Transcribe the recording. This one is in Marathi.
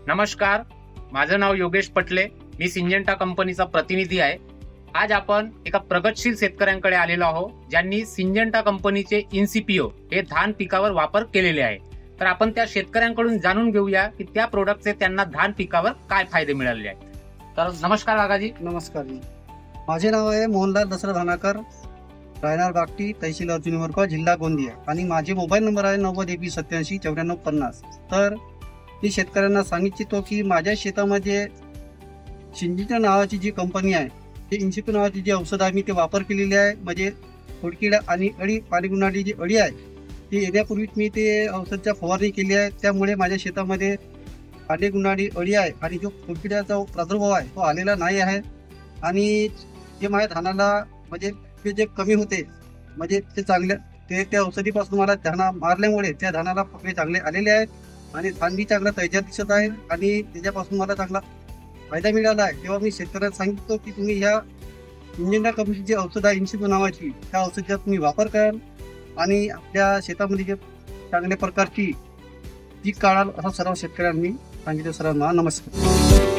नमस्कार, माझं नाव योगेश पटले. मी सिंजेंटा कंपनीचा प्रतिनिधी आहे. आज आपण एका प्रगतशील शेतकऱ्यांकडे आलेलो आहोत, ज्यांनी सिंजेंटा कंपनीचे इन्सिपिओ हे धान पिकावर वापर केलेले आहे. तर आपण त्या शेतकऱ्यांकडून जाणून घेऊया की त्या प्रोडक्टचे त्यांना धान पिकावर काय फायदे मिळाले आहेत. तर नमस्कार काकाजी. नमस्कार जी. माझे नाव आहे मोहनलाल दसरा धानाकर, राहणार बागटी, तहसील अर्जुनी वरका, जिल्हा गोंदिया. आणि माझे मोबाईल नंबर आहे 90 87 94 50. तर मी शेतकऱ्यांना सांगू इच्छितो की माझ्या शेतामध्ये सिंजेंटा नावाची जी कंपनी आहे, ते इन्सिपिओ नावाची जी औषध आहे मी ते वापर केलेली आहे. म्हणजे खोडकीड आणि अळी, पाणी जी अळी आहे ती येण्यापूर्वीच मी ते औषधच्या फवारणी केली आहे. त्यामुळे माझ्या शेतामध्ये पाणी गुणाडी अळी आहे आणि जो खोडकिड्याचा प्रादुर्भाव आहे तो आलेला नाही आहे. आणि जे माझ्या धानाला म्हणजे ते जे कमी होते म्हणजे ते चांगले त्या औषधीपासून मला धाना मारल्यामुळे त्या धानाला पकडे चांगले आलेले आहेत आणि धान बी चांगला तैजात दिसत आहे आणि त्याच्यापासून मला चांगला फायदा मिळाला आहे. तेव्हा मी शेतकऱ्यांना सांगितलं की तुम्ही ह्या सिंजेंटा कंपनीची औषध आहे इन्सिपिओ नावाची, त्या औषधाचा तुम्ही वापर कराल आणि आपल्या शेतामध्ये जे चांगल्या प्रकारची पीक काढाल, असं सर्व शेतकऱ्यांनी सांगितलं. सर्वांना नमस्कार.